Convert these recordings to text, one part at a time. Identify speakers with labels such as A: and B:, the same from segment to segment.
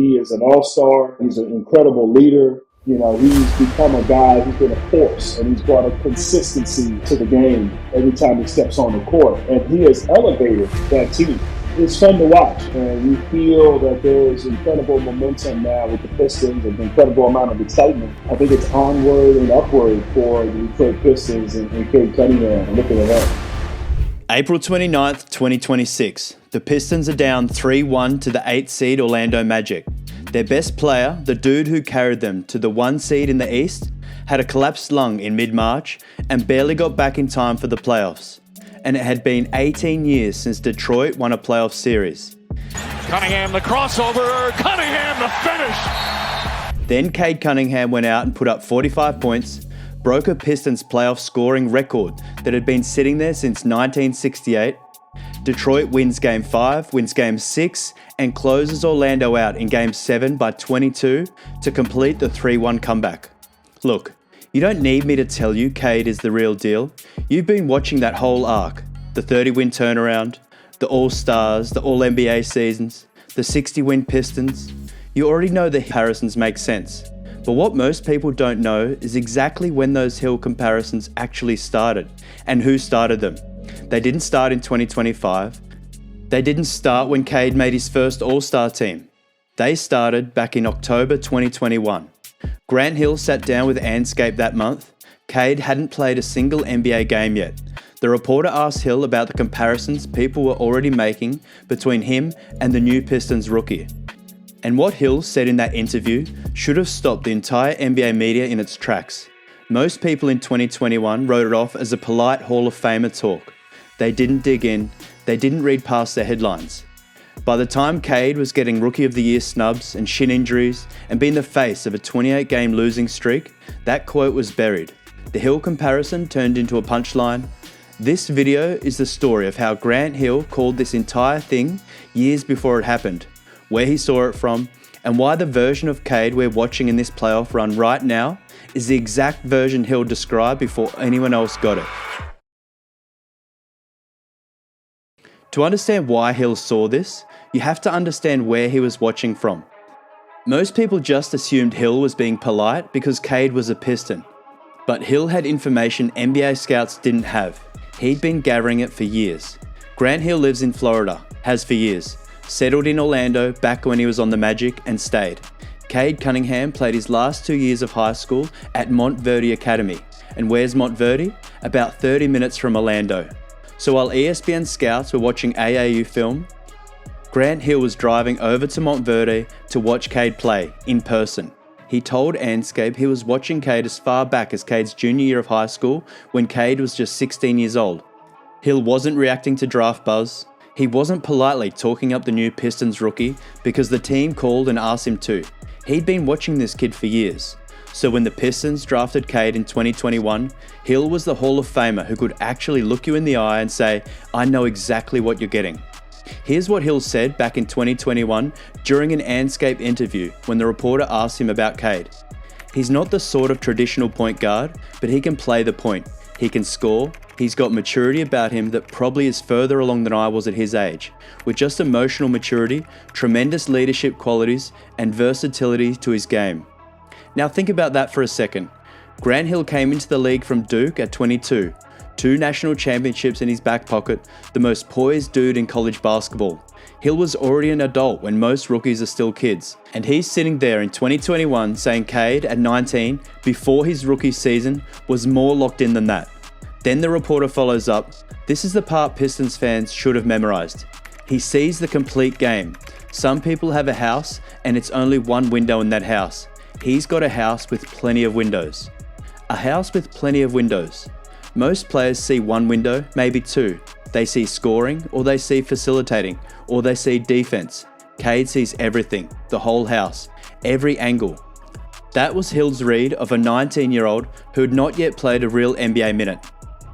A: He is an all-star. He's an incredible leader. You know, he's become a guy who's been a force, and he's brought a consistency to the game every time he steps on the court. And he has elevated that team. It's fun to watch, and we feel that there is incredible momentum now with the Pistons, an incredible amount of excitement. I think it's onward and upward for the Detroit Pistons and Cade Cunningham looking ahead.
B: April 29th, 2026. The Pistons are down 3-1 to the 8th seed Orlando Magic. Their best player, the dude who carried them to the 1 seed in the East, had a collapsed lung in mid-March and barely got back in time for the playoffs. And it had been 18 years since Detroit won a playoff series.
C: Cunningham, the crossover, Cunningham, the finish!
B: Then Cade Cunningham went out and put up 45 points, broke a Pistons playoff scoring record that had been sitting there since 1968. Detroit wins Game 5, wins Game 6, and closes Orlando out in Game 7 by 22 to complete the 3-1 comeback. Look, you don't need me to tell you Cade is the real deal. You've been watching that whole arc, the 30-win turnaround, the All-Stars, the All-NBA seasons, the 60-win Pistons. You already know the comparisons make sense. But what most people don't know is exactly when those Hill comparisons actually started and who started them. They didn't start in 2025. They didn't start when Cade made his first All-Star team. They started back in October 2021. Grant Hill sat down with Anscape that month. Cade hadn't played a single NBA game yet. The reporter asked Hill about the comparisons people were already making between him and the new Pistons rookie. And what Hill said in that interview should have stopped the entire NBA media in its tracks. Most people in 2021 wrote it off as a polite Hall of Famer talk. They didn't dig in, they didn't read past the headlines. By the time Cade was getting Rookie of the Year snubs and shin injuries and being the face of a 28-game losing streak, that quote was buried. The Hill comparison turned into a punchline. This video is the story of how Grant Hill called this entire thing years before it happened, where he saw it from, and why the version of Cade we're watching in this playoff run right now is the exact version Hill described before anyone else got it. To understand why Hill saw this, you have to understand where he was watching from. Most people just assumed Hill was being polite because Cade was a Piston. But Hill had information NBA scouts didn't have. He'd been gathering it for years. Grant Hill lives in Florida, has for years. Settled in Orlando back when he was on the Magic and stayed. Cade Cunningham played his last 2 years of high school at Montverde Academy. And where's Montverde? About 30 minutes from Orlando. So while ESPN scouts were watching AAU film, Grant Hill was driving over to Montverde to watch Cade play in person. He told Anscape he was watching Cade as far back as Cade's junior year of high school when Cade was just 16 years old. Hill wasn't reacting to draft buzz. He wasn't politely talking up the new Pistons rookie because the team called and asked him to. He'd been watching this kid for years. So when the Pistons drafted Cade in 2021, Hill was the Hall of Famer who could actually look you in the eye and say, I know exactly what you're getting. Here's what Hill said back in 2021 during an Anscape interview when the reporter asked him about Cade. He's not the sort of traditional point guard, but he can play the point. He can score. He's got maturity about him that probably is further along than I was at his age, with just emotional maturity, tremendous leadership qualities, and versatility to his game. Now think about that for a second. Grant Hill came into the league from Duke at 22, 2 national championships in his back pocket, the most poised dude in college basketball. Hill was already an adult when most rookies are still kids, and he's sitting there in 2021 saying Cade at 19, before his rookie season, was more locked in than that. Then the reporter follows up, this is the part Pistons fans should have memorized. He sees the complete game. Some people have a house and it's only one window in that house. He's got a house with plenty of windows. A house with plenty of windows. Most players see one window, maybe 2. They see scoring, or they see facilitating, or they see defense. Cade sees everything, the whole house, every angle. That was Hill's read of a 19-year-old who had not yet played a real NBA minute.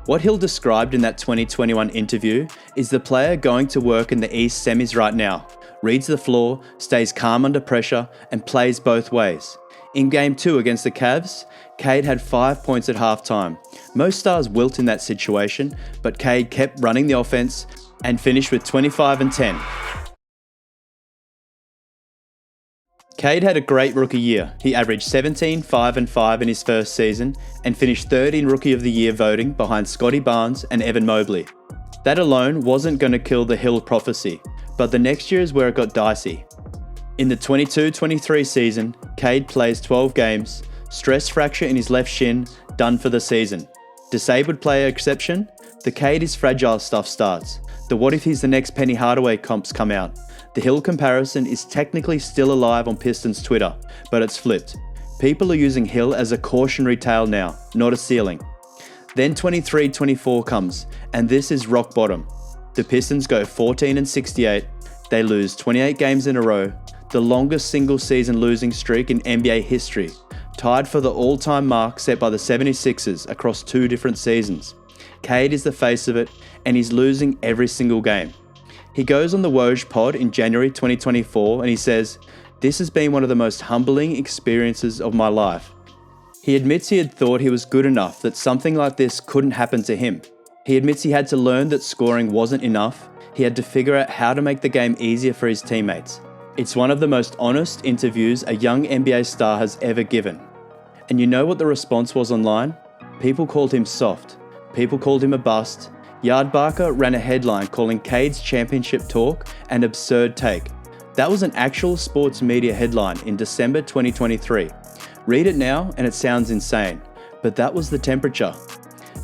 B: What Hill described in that 2021 interview is the player going to work in the East semis right now, reads the floor, stays calm under pressure, and plays both ways. In Game 2 against the Cavs, Cade had 5 points at halftime. Most stars wilt in that situation, but Cade kept running the offense and finished with 25 and 10. Cade had a great rookie year. He averaged 17, 5 and 5 in his first season and finished third in Rookie of the Year voting behind Scotty Barnes and Evan Mobley. That alone wasn't going to kill the Hill prophecy, but the next year is where it got dicey. In the 22-23 season, Cade plays 12 games, stress fracture in his left shin, done for the season. Disabled player exception, the Cade is fragile stuff starts. The what if he's the next Penny Hardaway comps come out. The Hill comparison is technically still alive on Pistons Twitter, but it's flipped. People are using Hill as a cautionary tale now, not a ceiling. Then 23-24 comes, and this is rock bottom. The Pistons go 14-68, they lose 28 games in a row, the longest single season losing streak in NBA history, tied for the all-time mark set by the 76ers across 2 different seasons. Cade is the face of it, and he's losing every single game. He goes on the Woj pod in January 2024 and he says, "This has been one of the most humbling experiences of my life." He admits he had thought he was good enough that something like this couldn't happen to him. He admits he had to learn that scoring wasn't enough. He had to figure out how to make the game easier for his teammates. It's one of the most honest interviews a young NBA star has ever given. And you know what the response was online? People called him soft. People called him a bust. Yardbarker ran a headline calling Cade's championship talk an absurd take. That was an actual sports media headline in December 2023. Read it now and it sounds insane, but that was the temperature.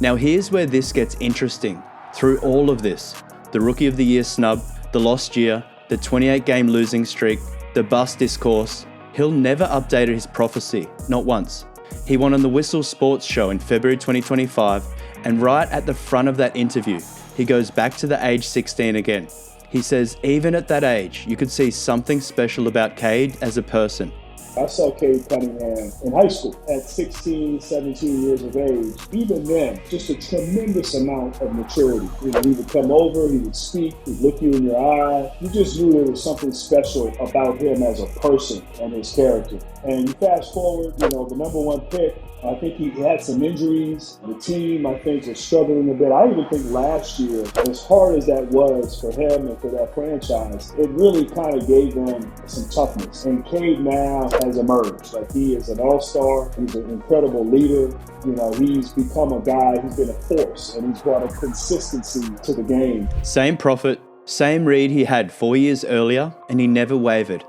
B: Now here's where this gets interesting. Through all of this, the Rookie of the Year snub, the lost year, the 28-game losing streak, the bust discourse, Hill never updated his prophecy, not once. He went on the Whistle Sports Show in February 2025, and right at the front of that interview, he goes back to the age 16 again. He says, even at that age, you could see something special about Cade as a person.
A: I saw Cade Cunningham in high school at 16, 17 years of age. Even then, just a tremendous amount of maturity. You know, he would come over, he would speak, he'd look you in your eye. You just knew there was something special about him as a person and his character. And you fast forward, you know, the number 1 pick, I think he had some injuries. The team, I think, was struggling a bit. I even think last year, as hard as that was for him and for that franchise, it really kind of gave them some toughness. And Cade now has emerged. Like, he is an all-star. He's an incredible leader. You know, he's become a guy who's been a force, and he's brought a consistency to the game.
B: Same prophet, same read he had 4 years earlier, and he never wavered.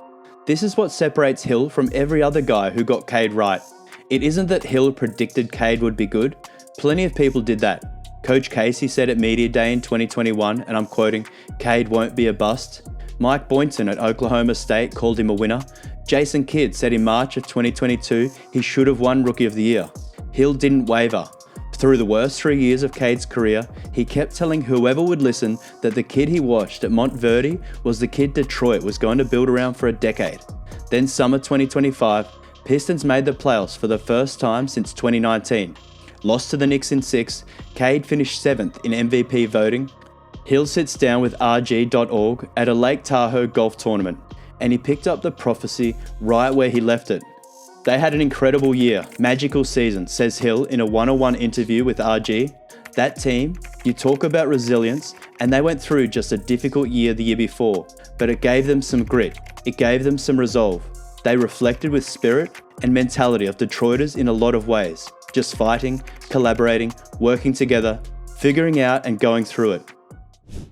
B: This is what separates Hill from every other guy who got Cade right. It isn't that Hill predicted Cade would be good. Plenty of people did that. Coach Casey said at Media Day in 2021, and I'm quoting, "Cade won't be a bust." Mike Boynton at Oklahoma State called him a winner. Jason Kidd said in March of 2022 he should have won Rookie of the Year. Hill didn't waver. Through the worst 3 years of Cade's career, he kept telling whoever would listen that the kid he watched at Montverde was the kid Detroit was going to build around for a decade. Then summer 2025, Pistons made the playoffs for the first time since 2019. Lost to the Knicks in 6, Cade finished 7th in MVP voting. Hill sits down with RG.org at a Lake Tahoe golf tournament, and he picked up the prophecy right where he left it. They had an incredible year, magical season, says Hill in a one-on-one interview with RG. That team, you talk about resilience, and they went through just a difficult year the year before, but it gave them some grit, it gave them some resolve. They reflected with spirit and mentality of Detroiters in a lot of ways, just fighting, collaborating, working together, figuring out and going through it.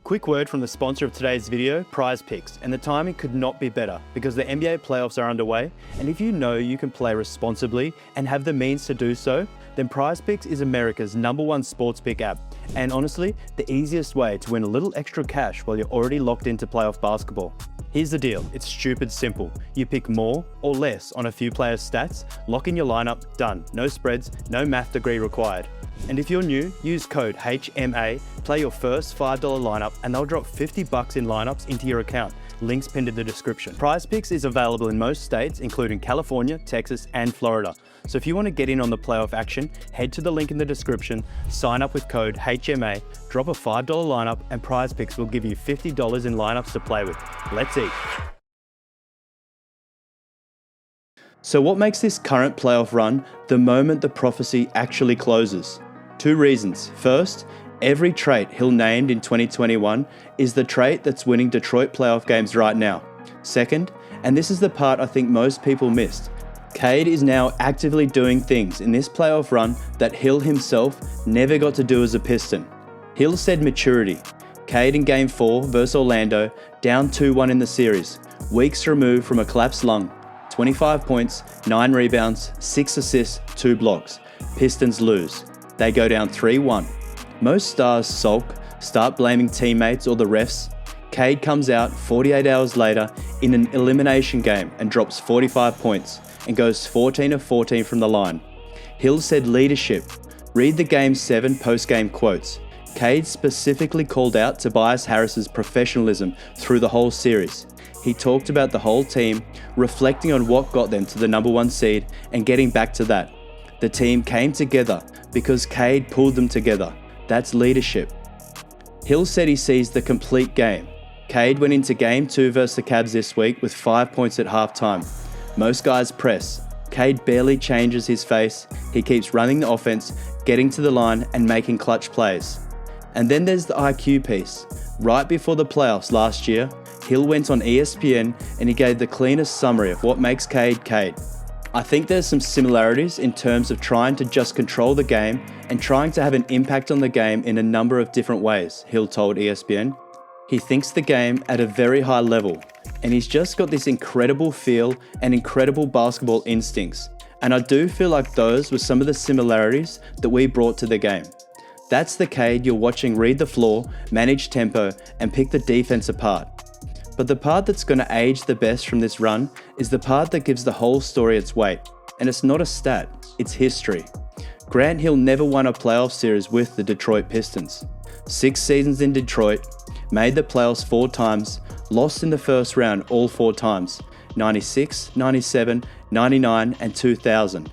B: Quick word from the sponsor of today's video, Prize Picks, and the timing could not be better because the NBA playoffs are underway, and if you know you can play responsibly and have the means to do so, then Prize Picks is America's #1 sports pick app, and honestly, the easiest way to win a little extra cash while you're already locked into playoff basketball. Here's the deal, it's stupid simple. You pick more or less on a few players' stats, lock in your lineup, done. No spreads, no math degree required. And if you're new, use code HMA, play your first $5 lineup, and they'll drop $50 in lineups into your account. Links pinned in the description. Prize Picks is available in most states, including California, Texas, and Florida. So if you want to get in on the playoff action, head to the link in the description, sign up with code HMA, drop a $5 lineup, and Prize Picks will give you $50 in lineups to play with. Let's eat. So what makes this current playoff run the moment the prophecy actually closes? 2 reasons. First, every trait Hill named in 2021 is the trait that's winning Detroit playoff games right now. Second, And this is the part I think most people missed. Cade is now actively doing things in this playoff run that Hill himself never got to do as a Piston. Hill said maturity. Cade in Game 4 versus Orlando, down 2-1 in the series, weeks removed from a collapsed lung, 25 points, 9 rebounds, 6 assists, 2 blocks. Pistons lose. They go down 3-1. Most stars sulk, start blaming teammates or the refs. Cade comes out 48 hours later in an elimination game and drops 45 points and goes 14 of 14 from the line. Hill said leadership. Read the Game 7 post-game quotes. Cade specifically called out Tobias Harris's professionalism through the whole series. He talked about the whole team, reflecting on what got them to the #1 seed and getting back to that. The team came together because Cade pulled them together. That's leadership. Hill said he sees the complete game. Cade went into Game 2 versus the Cavs this week with 5 points at halftime. Most guys press. Cade barely changes his face. He keeps running the offense, getting to the line and making clutch plays. And then there's the IQ piece. Right before the playoffs last year, Hill went on ESPN and he gave the cleanest summary of what makes Cade Cade. I think there's some similarities in terms of trying to just control the game and trying to have an impact on the game in a number of different ways, Hill told ESPN. He thinks the game at a very high level, and he's just got this incredible feel and incredible basketball instincts. And I do feel like those were some of the similarities that we brought to the game. That's the Cade you're watching read the floor, manage tempo, and pick the defense apart. But the part that's going to age the best from this run is the part that gives the whole story its weight. And it's not a stat, it's history. Grant Hill never won a playoff series with the Detroit Pistons. 6 seasons in Detroit, made the playoffs 4 times, lost in the first round all 4 times, 96, 97, 99 and 2000.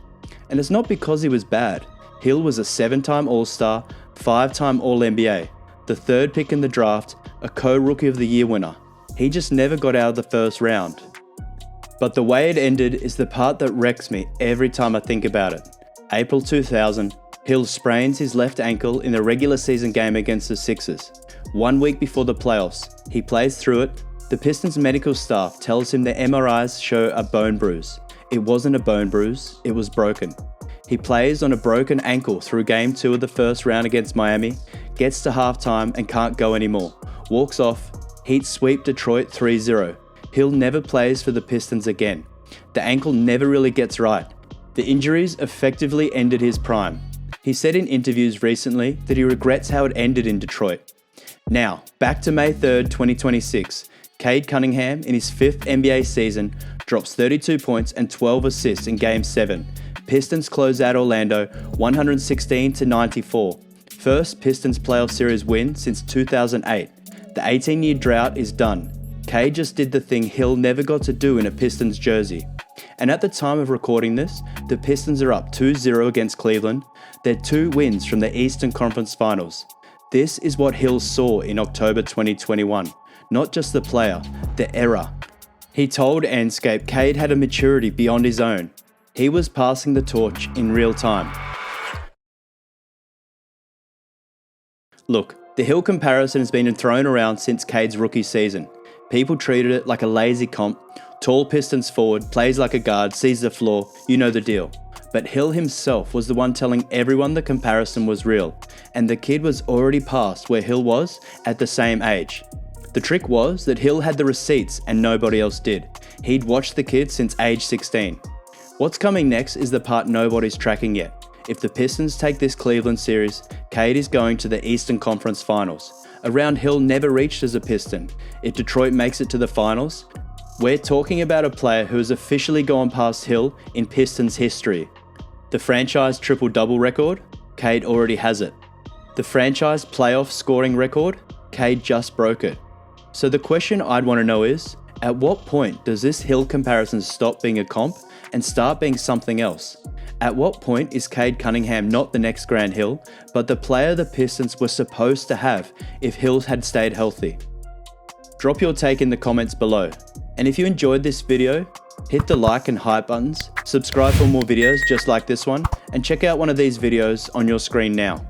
B: And it's not because he was bad. Hill was a 7-time All-Star, 5-time All-NBA, the 3rd pick in the draft, a co-Rookie of the Year winner. He just never got out of the first round. But the way it ended is the part that wrecks me every time I think about it. April 2000, Hill sprains his left ankle in the regular season game against the Sixers. 1 week before the playoffs, he plays through it. The Pistons medical staff tells him the MRIs show a bone bruise. It wasn't a bone bruise, it was broken. He plays on a broken ankle through Game 2 of the first round against Miami, gets to halftime and can't go anymore. Walks off, Heat sweep Detroit 3-0. Hill never plays for the Pistons again. The ankle never really gets right. The injuries effectively ended his prime. He said in interviews recently that he regrets how it ended in Detroit. Now, back to May 3rd, 2026. Cade Cunningham, in his 5th NBA season, drops 32 points and 12 assists in Game 7. Pistons close out Orlando 116-94. First Pistons playoff series win since 2008. The 18-year drought is done. Cade just did the thing Hill never got to do in a Pistons jersey. And at the time of recording this, the Pistons are up 2-0 against Cleveland. They're 2 wins from the Eastern Conference Finals. This is what Hill saw in October 2021. Not just the player, the era. He told Enscape Cade had a maturity beyond his own. He was passing the torch in real time. Look, the Hill comparison has been thrown around since Cade's rookie season. People treated it like a lazy comp. Tall Pistons forward, plays like a guard, sees the floor, you know the deal. But Hill himself was the one telling everyone the comparison was real, and the kid was already past where Hill was at the same age. The trick was that Hill had the receipts and nobody else did. He'd watched the kid since age 16. What's coming next is the part nobody's tracking yet. If the Pistons take this Cleveland series, Cade is going to the Eastern Conference Finals. A round Hill never reached as a Piston. If Detroit makes it to the finals, we're talking about a player who has officially gone past Hill in Pistons history. The franchise triple-double record, Cade already has it. The franchise playoff scoring record, Cade just broke it. So the question I'd want to know is, at what point does this Hill comparison stop being a comp and start being something else? At what point is Cade Cunningham not the next Grant Hill, but the player the Pistons were supposed to have if Hill had stayed healthy? Drop your take in the comments below. And if you enjoyed this video, hit the like and hype buttons, subscribe for more videos just like this one, and check out one of these videos on your screen now.